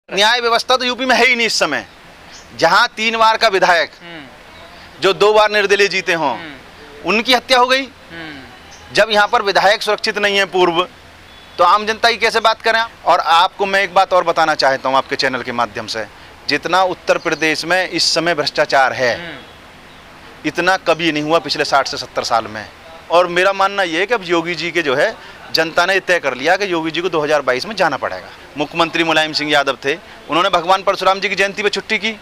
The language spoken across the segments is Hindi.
न्याय व्यवस्था तो यूपी में है ही नहीं इस समय। जहां 3 बार का विधायक जो 2 बार निर्दलीय जीते हों उनकी हत्या हो गई। जब यहाँ पर विधायक सुरक्षित नहीं है पूर्व, तो आम जनता की कैसे बात करें। और आपको मैं एक बात और बताना चाहता हूँ आपके चैनल के माध्यम से, जितना उत्तर प्रदेश में इस समय भ्रष्टाचार है इतना कभी नहीं हुआ पिछले 60 से 70 साल में। और मेरा मानना ये है कि अब योगी जी के जो है जनता ने तय कर लिया कि योगी जी को 2022 में जाना पड़ेगा। मुख्यमंत्री मुलायम सिंह यादव थे, उन्होंने भगवान परशुराम जी की जयंती पे छुट्टी की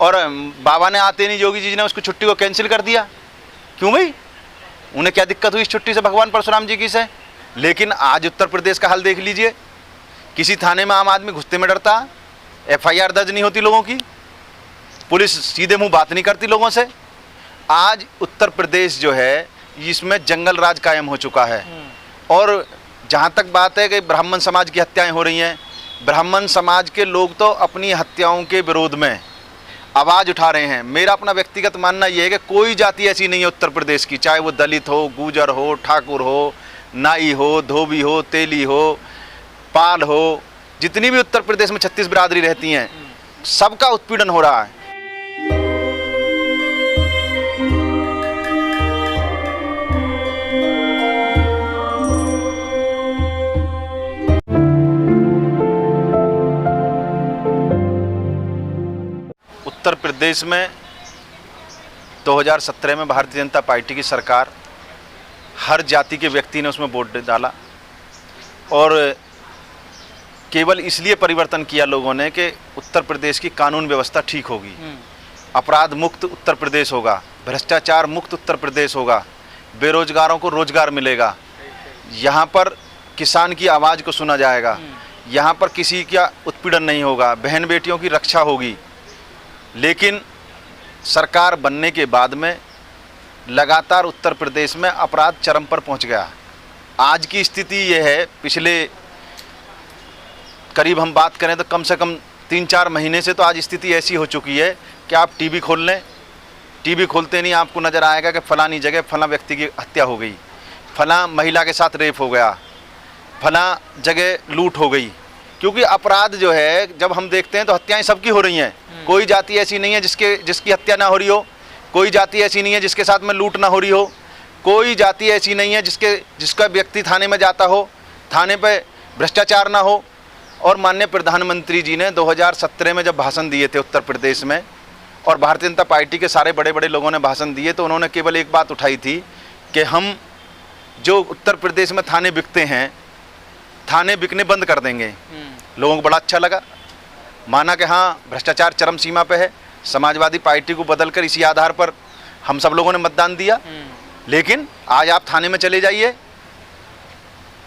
और बाबा ने आते नहीं योगी जी ने उसको छुट्टी को कैंसिल कर दिया। क्यों भाई, उन्हें क्या दिक्कत हुई इस छुट्टी से भगवान परशुराम जी की से। लेकिन आज उत्तर प्रदेश का हाल देख लीजिए, किसी थाने में आम आदमी घुसते में डरता, FIR दर्ज नहीं होती लोगों की, पुलिस सीधे मुंह बात नहीं करती लोगों से। आज उत्तर प्रदेश जो है इसमें जंगल राज कायम हो चुका है। और जहाँ तक बात है कि ब्राह्मण समाज की हत्याएं हो रही हैं, ब्राह्मण समाज के लोग तो अपनी हत्याओं के विरोध में आवाज़ उठा रहे हैं। मेरा अपना व्यक्तिगत मानना यह है कि कोई जाति ऐसी नहीं है उत्तर प्रदेश की, चाहे वो दलित हो, गुर्जर हो, ठाकुर हो, नाई हो, धोबी हो, तेली हो, पाल हो, जितनी भी उत्तर प्रदेश में 36 बिरादरी रहती हैं, सबका उत्पीड़न हो रहा है। उत्तर प्रदेश में 2017 में भारतीय जनता पार्टी की सरकार, हर जाति के व्यक्ति ने उसमें वोट डाला और केवल इसलिए परिवर्तन किया लोगों ने कि उत्तर प्रदेश की कानून व्यवस्था ठीक होगी, अपराध मुक्त उत्तर प्रदेश होगा, भ्रष्टाचार मुक्त उत्तर प्रदेश होगा, बेरोजगारों को रोजगार मिलेगा, यहाँ पर किसान की आवाज़ को सुना जाएगा, यहाँ पर किसी का उत्पीड़न नहीं होगा, बहन बेटियों की रक्षा होगी। लेकिन सरकार बनने के बाद में लगातार उत्तर प्रदेश में अपराध चरम पर पहुंच गया। आज की स्थिति ये है, पिछले करीब हम बात करें तो कम से कम 3-4 महीने से तो आज स्थिति ऐसी हो चुकी है कि आप टीवी खोल लें, टीवी खोलते नहीं आपको नज़र आएगा कि फलानी जगह फला व्यक्ति की हत्या हो गई, फला महिला के साथ रेप हो गया, फला जगह लूट हो गई। क्योंकि अपराध जो है जब हम देखते हैं तो हत्याएं सबकी हो रही हैं। कोई जाति ऐसी नहीं है जिसकी हत्या ना हो रही हो, कोई जाति ऐसी नहीं है जिसके साथ में लूट ना हो रही हो, कोई जाति ऐसी नहीं है जिसका व्यक्ति थाने में जाता हो, थाने पे भ्रष्टाचार ना हो। और माननीय प्रधानमंत्री जी ने 2017 में जब भाषण दिए थे उत्तर प्रदेश में, और भारतीय जनता पार्टी के सारे बड़े बड़े लोगों ने भाषण दिए, तो उन्होंने केवल एक बात उठाई थी कि हम जो उत्तर प्रदेश में थाने बिकते हैं, थाने बिकने बंद कर देंगे। लोगों को बड़ा अच्छा लगा, माना कि हाँ भ्रष्टाचार चरम सीमा पे है। समाजवादी पार्टी को बदलकर इसी आधार पर हम सब लोगों ने मतदान दिया। लेकिन आज आप थाने में चले जाइए,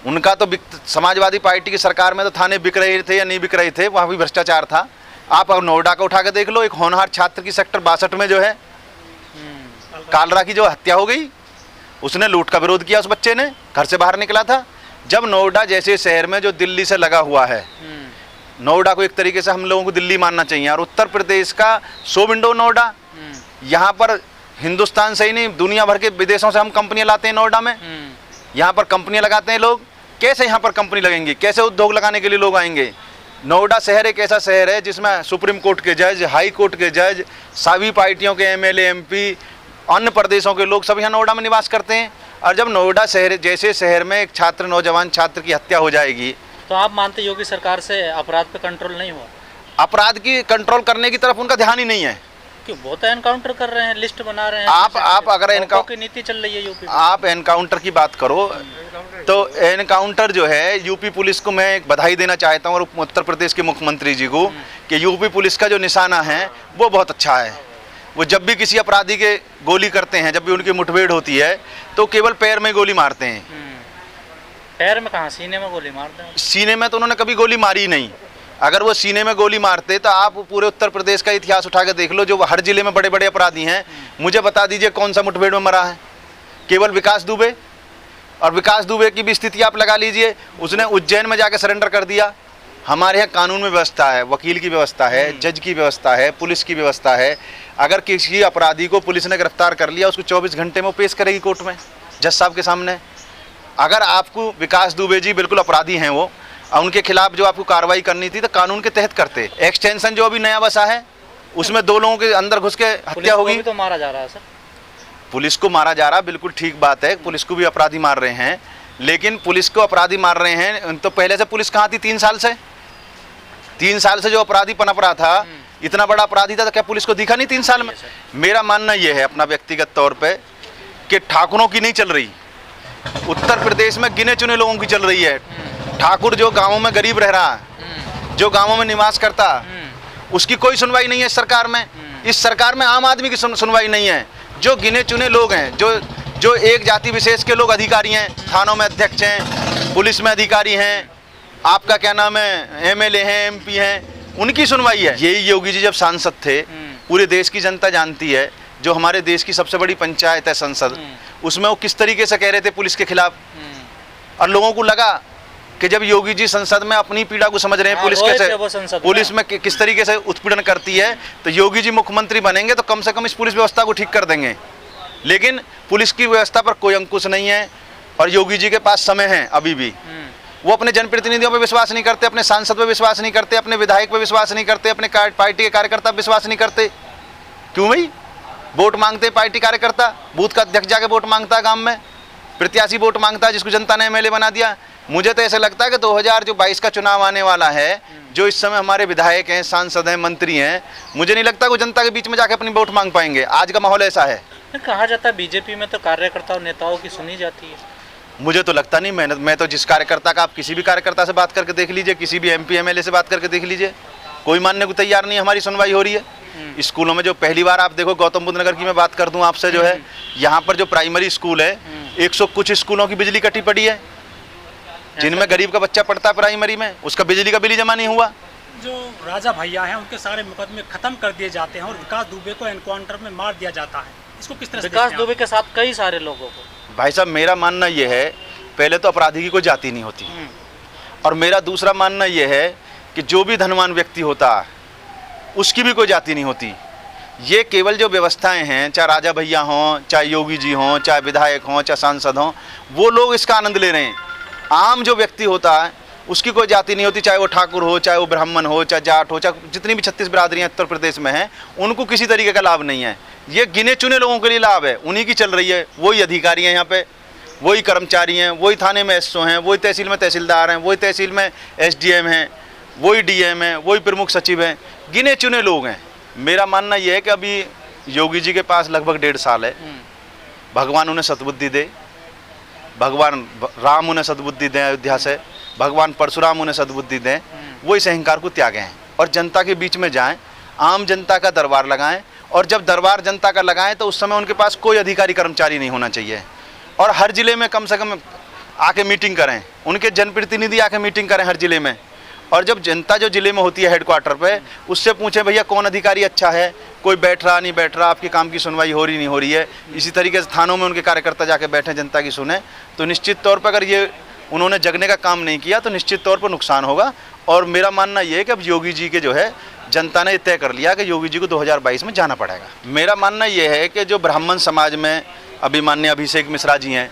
उनका तो समाजवादी पार्टी की सरकार में तो थाने बिक रहे थे या नहीं बिक रहे थे, वहाँ भी भ्रष्टाचार था। आप अब नोएडा का उठा के देख लो, एक होनहार छात्र की सेक्टर 62 में जो है कालरा की जो हत्या हो गई, उसने लूट का विरोध किया, उस बच्चे ने घर से बाहर निकला था। जब नोएडा जैसे शहर में जो दिल्ली से लगा हुआ है, नोएडा को एक तरीके से हम लोगों को दिल्ली मानना चाहिए, और उत्तर प्रदेश का 100 विंडो नोएडा, यहाँ पर हिंदुस्तान से ही नहीं दुनिया भर के विदेशों से हम कंपनियां लाते हैं नोएडा में, यहाँ पर कंपनियां लगाते हैं लोग। कैसे यहाँ पर कंपनी लगेंगी, कैसे उद्योग लगाने के लिए लोग आएंगे। नोएडा शहर एक ऐसा शहर है जिसमें सुप्रीम कोर्ट के जज, हाई कोर्ट के जज, सभी पार्टियों के MLA MP, अन्य प्रदेशों के लोग सब यहाँ नोएडा में निवास करते हैं। और जब नोएडा शहर जैसे शहर में एक छात्र, नौजवान छात्र की हत्या हो जाएगी, तो आप मानते योगी सरकार से अपराध पे कंट्रोल नहीं हुआ? अपराध की कंट्रोल करने की तरफ उनका ध्यान ही नहीं है। क्यों, बहुत एनकाउंटर कर रहे हैं, लिस्ट बना रहे हैं। आप अगर एनकाउंटर की नीति चल रही है यूपी में, आप एनकाउंटर की बात करो तो एनकाउंटर जो है, यूपी पुलिस को मैं एक बधाई देना चाहता हूँ और उत्तर प्रदेश के मुख्यमंत्री जी को कि यूपी पुलिस का जो निशाना है वो बहुत अच्छा है। वो जब भी किसी अपराधी के गोली करते हैं, जब भी उनकी मुठभेड़ होती है, तो केवल पैर में गोली मारते हैं। पैर में कहाँ, सीने में गोली मारते हैं? सीने में तो उन्होंने कभी गोली मारी ही नहीं। अगर वो सीने में गोली मारते तो आप पूरे उत्तर प्रदेश का इतिहास उठा के देख लो, जो हर जिले में बड़े बड़े अपराधी हैं, मुझे बता दीजिए कौन सा मुठभेड़ में मरा है? केवल विकास दुबे। और विकास दुबे की भी स्थिति आप लगा लीजिए, उसने उज्जैन में जाके सरेंडर कर दिया। हमारे यहाँ कानून में व्यवस्था है, वकील की व्यवस्था है, जज की व्यवस्था है, पुलिस की व्यवस्था है। अगर किसी अपराधी को पुलिस ने गिरफ्तार कर लिया, उसको 24 घंटे में वो पेश करेगी कोर्ट में, जज साहब के सामने। अगर आपको विकास दुबे जी बिल्कुल अपराधी हैं वो, और उनके खिलाफ जो आपको कार्रवाई करनी थी तो कानून के तहत करते। एक्सटेंशन जो अभी नया बसा है उसमें 2 लोगों के अंदर घुस के हत्या होगी। तो मारा जा रहा है सर, पुलिस को मारा जा रहा, बिल्कुल ठीक बात है, पुलिस को भी अपराधी मार रहे हैं, लेकिन पुलिस को अपराधी मार रहे हैं तो पहले से पुलिस कहाँ थी? 3 साल से 3 साल से जो अपराधी पनप रहा था, इतना बड़ा अपराधी था, तो क्या पुलिस को दिखा नहीं 3 साल में? मेरा मानना यह है अपना व्यक्तिगत तौर पे कि ठाकुरों की नहीं चल रही, उत्तर प्रदेश में गिने चुने लोगों की चल रही है। ठाकुर जो गाँवों में गरीब रह रहा, जो गाँवों में निवास करता, उसकी कोई सुनवाई नहीं है इस सरकार में। इस सरकार में आम आदमी की सुनवाई नहीं है। जो गिने चुने लोग हैं, जो एक जाति विशेष के लोग अधिकारी हैं, थानों में अध्यक्ष हैं, पुलिस में अधिकारी हैं, आपका क्या नाम है, एमएलए हैं, एमपी हैं, उनकी सुनवाई है। यही योगी जी जब सांसद थे, पूरे देश की जनता जानती है, जो हमारे देश की सबसे बड़ी पंचायत है संसद, उसमें वो किस तरीके से कह रहे थे पुलिस के खिलाफ, और लोगों को लगा कि जब योगी जी संसद में अपनी पीड़ा को समझ रहे हैं, पुलिस में किस तरीके से उत्पीड़न करती है, तो योगी जी मुख्यमंत्री बनेंगे तो कम से कम इस पुलिस व्यवस्था को ठीक कर देंगे। लेकिन पुलिस की व्यवस्था पर कोई अंकुश नहीं है, और योगी जी के पास समय है अभी भी। वो अपने जनप्रतिनिधियों पर विश्वास नहीं करते, अपने सांसद पर विश्वास नहीं करते, अपने विधायक पर विश्वास नहीं करते, अपने पार्टी के कार्यकर्ता पर विश्वास नहीं करते। क्यों भाई? वोट मांगते पार्टी कार्यकर्ता, बूथ का अध्यक्ष जाके वोट मांगता है, गाँव में प्रत्याशी वोट मांगता है, जिसको जनता ने एमएलए बना दिया। मुझे तो ऐसा लगता है कि 2022 का चुनाव आने वाला है, जो इस समय हमारे विधायक हैं, सांसद हैं, मंत्री हैं, मुझे नहीं लगता वो जनता के बीच में जाके अपनी वोट मांग पाएंगे। आज का माहौल ऐसा है। कहा जाता है बीजेपी में तो कार्यकर्ता और नेताओं की सुनी जाती है। मुझे तो लगता नहीं। मैं तो जिस कार्यकर्ता का, आप किसी भी कार्यकर्ता से बात करके देख लीजिए, किसी भी एमपी एमएलए से बात करके देख लीजिए, कोई मानने को तैयार नहीं। हमारी सुनवाई हो रही है स्कूलों में। जो पहली बार आप देखो, गौतम बुद्ध नगर की मैं बात कर दूं आपसे, जो है यहाँ पर जो प्राइमरी स्कूल है, 100 कुछ स्कूलों की बिजली कटी पड़ी है, जिनमें गरीब का बच्चा पढ़ता है प्राइमरी में, उसका बिजली का बिल जमा नहीं हुआ। जो राजा भैया हैं उनके सारे मुकदमे खत्म कर दिए जाते हैं और विकास दुबे को एनकाउंटर में मार दिया जाता है, इसको किस तरह से विकास दुबे के साथ कई सारे लोगों को? भाई साहब, मेरा मानना यह है, पहले तो अपराधी की कोई जाति नहीं होती, और मेरा दूसरा मानना यह है कि जो भी धनवान व्यक्ति होता उसकी भी कोई जाति नहीं होती। ये केवल जो व्यवस्थाएं हैं, चाहे राजा भैया हों, चाहे योगी जी हों, चाहे विधायक हों, चाहे सांसद हों, वो लोग इसका आनंद ले रहे हैं। आम जो व्यक्ति होता है उसकी कोई जाति नहीं होती, चाहे वो ठाकुर हो, चाहे वो ब्राह्मण हो, चाहे जाट हो, चाहे जितनी भी 36 बिरादरियाँ उत्तर प्रदेश में हैं, उनको किसी तरीके का लाभ नहीं है। ये गिने चुने लोगों के लिए लाभ है, उन्हीं की चल रही है। वही अधिकारी हैं यहाँ पे, वही कर्मचारी हैं, वही थाने में एसओ हैं, वही तहसील में तहसीलदार हैं, वही तहसील में एसडीएम हैं, वही डीएम हैं, वही प्रमुख सचिव हैं, गिने चुने लोग हैं। मेरा मानना यह है कि अभी योगी जी के पास लगभग 1.5 साल है। भगवान उन्हें सद्बुद्धि दे, भगवान राम उन्हें सद्बुद्धि दें अयोध्या से, भगवान परशुराम उन्हें सद्बुद्धि दें, वो इस अहंकार को त्यागें और जनता के बीच में जाएं, आम जनता का दरबार लगाएं। और जब दरबार जनता का लगाएं तो उस समय उनके पास कोई अधिकारी कर्मचारी नहीं होना चाहिए, और हर जिले में कम से कम आके मीटिंग करें, उनके जनप्रतिनिधि आके मीटिंग करें हर जिले में। और जब जनता जो जिले में होती है हेडक्वार्टर पे, उससे पूछें भैया कौन अधिकारी अच्छा है, कोई बैठ रहा नहीं बैठ रहा, आपके काम की सुनवाई हो रही नहीं हो रही है। इसी तरीके से थानों में उनके कार्यकर्ता जाके बैठे, जनता की सुने, तो निश्चित तौर पर अगर ये उन्होंने जगने का काम नहीं किया तो निश्चित तौर पर नुकसान होगा। और मेरा मानना ये है कि अब योगी जी के जो है, जनता ने तय कर लिया कि योगी जी को 2022 में जाना पड़ेगा। मेरा मानना ये है कि जो ब्राह्मण समाज में अभी माननीय अभिषेक मिश्रा जी हैं,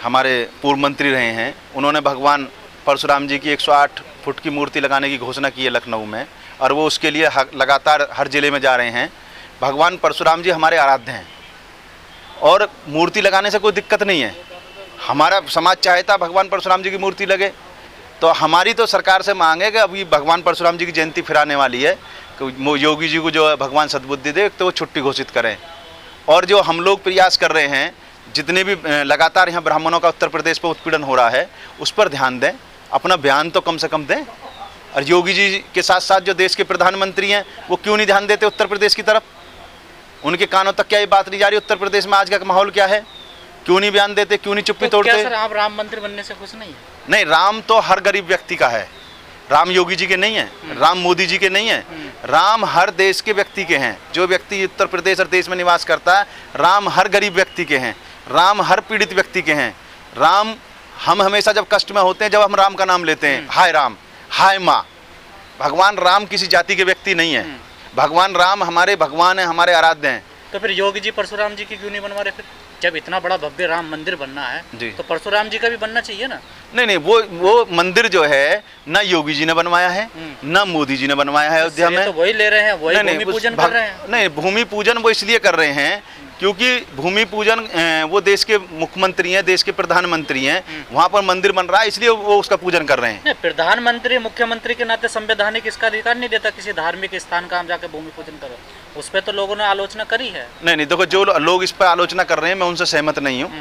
हमारे पूर्व मंत्री रहे हैं, उन्होंने भगवान परशुराम जी की 108 फुट की मूर्ति लगाने की घोषणा की है लखनऊ में, और वो उसके लिए लगातार हर जिले में जा रहे हैं। भगवान परशुराम जी हमारे आराध्य हैं और मूर्ति लगाने से कोई दिक्कत नहीं है। हमारा समाज चाहता भगवान परशुराम जी की मूर्ति लगे, तो हमारी तो सरकार से मांग है कि अभी भगवान परशुराम जी की जयंती फिर आने वाली है, कि योगी जी को जो है भगवान सद्बुद्धि दे, तो वो छुट्टी घोषित करें। और जो हम लोग प्रयास कर रहे हैं, जितने भी लगातार यहाँ ब्राह्मणों का उत्तर प्रदेश पर उत्पीड़न हो रहा है, उस पर ध्यान दें, अपना बयान तो कम से कम दें। और योगी जी के साथ साथ जो देश के प्रधानमंत्री हैं, वो क्यों नहीं ध्यान देते उत्तर प्रदेश की तरफ? उनके कानों तक क्या ये बात नहीं जा रही? उत्तर प्रदेश में आज का माहौल क्या है? क्यों नहीं बयान देते, क्यों नहीं चुप्पी तोड़ते? क्या सर आप राम मंदिर बनने से खुश नहीं है? नहीं, राम तो हर गरीब व्यक्ति का है। राम योगी जी के नहीं है, राम मोदी जी के नहीं है, राम हर देश के व्यक्ति के हैं। जो व्यक्ति उत्तर प्रदेश और देश में निवास करता है, राम हर गरीब व्यक्ति के हैं, राम हर पीड़ित व्यक्ति के हैं। राम, हम हमेशा जब कष्ट में होते हैं, जब हम राम का नाम लेते हैं, हाय राम, हाय माँ। भगवान राम किसी जाति के व्यक्ति नहीं है, भगवान राम हमारे भगवान हैं, हमारे आराध्य हैं। तो फिर योगी जी परशुराम जी की क्यों नहीं बनवा रहे? फिर जब इतना बड़ा भव्य राम मंदिर बनना है जी। तो परशुराम जी का भी बनना चाहिए ना। नहीं, वो मंदिर जो है ना योगी जी ने बनवाया है, ना मोदी जी ने बनवाया है अयोध्या में। तो वही ले रहे हैं, वही नहीं, भूमि पूजन कर रहे हैं। नहीं, भूमि पूजन वो इसलिए कर रहे हैं क्योंकि भूमि पूजन वो देश के मुख्यमंत्री हैं, देश के प्रधानमंत्री हैं, वहाँ पर मंदिर बन रहा है इसलिए वो उसका पूजन कर रहे हैं। नहीं, प्रधानमंत्री मुख्यमंत्री के नाते संवैधानिक इसका अधिकार नहीं देता किसी धार्मिक स्थान का हम जाके भूमि पूजन करो। उस पर तो लोगों ने आलोचना करी है। नहीं, देखो जो लोग इस पर आलोचना कर रहे हैं मैं उनसे सहमत नहीं हूँ।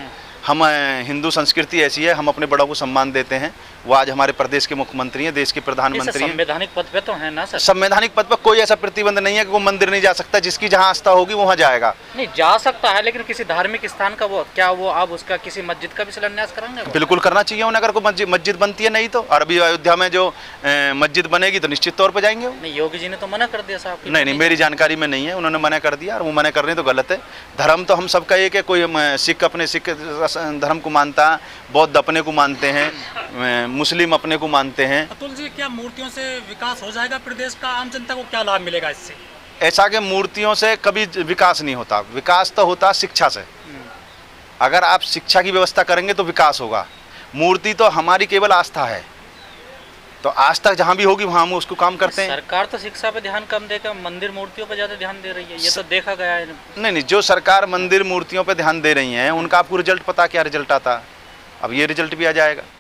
हम हिंदू संस्कृति ऐसी है, हम अपने बड़ों को सम्मान देते हैं। वो आज हमारे प्रदेश के मुख्यमंत्री हैं, देश के प्रधानमंत्री हैं। संवैधानिक पद पे तो है ना सर। संवैधानिक पद पर कोई ऐसा प्रतिबंध नहीं है कि वो मंदिर नहीं जा सकता। जिसकी जहाँ आस्था होगी वहाँ जाएगा। नहीं, जा सकता है, लेकिन किसी धार्मिक स्थान का वो क्या वो अब उसका किसी मस्जिद का भी शिलान्यास करेंगे? बिल्कुल करना चाहिए उन्हें। अगर कोई मस्जिद बनती है नहीं तो, और अभी अयोध्या में जो मस्जिद बनेगी तो निश्चित तौर पर जाएंगे वो। नहीं, योगी जी ने तो मना कर दिया साहब। नहीं, मेरी जानकारी में नहीं है, उन्होंने मना कर दिया और वो मना कर रहे हैं तो गलत है। धर्म तो हम सबका एक है। कोई सिख अपने सिख धर्म को मानता है, बौद्ध अपने को मानते हैं, मुस्लिम अपने को मानते हैं। अतुल जी, क्या मूर्तियों से विकास हो जाएगा प्रदेश का? आम जनता को क्या लाभ मिलेगा इससे? ऐसा कि मूर्तियों से कभी विकास नहीं होता। विकास तो होता शिक्षा से। अगर आप शिक्षा की व्यवस्था करेंगे तो विकास होगा। मूर्ति तो हमारी केवल आस्था है, तो आस्था जहाँ भी होगी वहाँ हम उसको काम करते हैं। सरकार तो शिक्षा पे ध्यान कम देकर मंदिर मूर्तियों पर ज़्यादा ध्यान दे रही है, ये तो देखा गया है। नहीं, जो सरकार मंदिर मूर्तियों पर ध्यान दे रही हैं उनका आपको रिजल्ट पता क्या रिजल्ट आता? अब ये रिजल्ट भी आ जाएगा।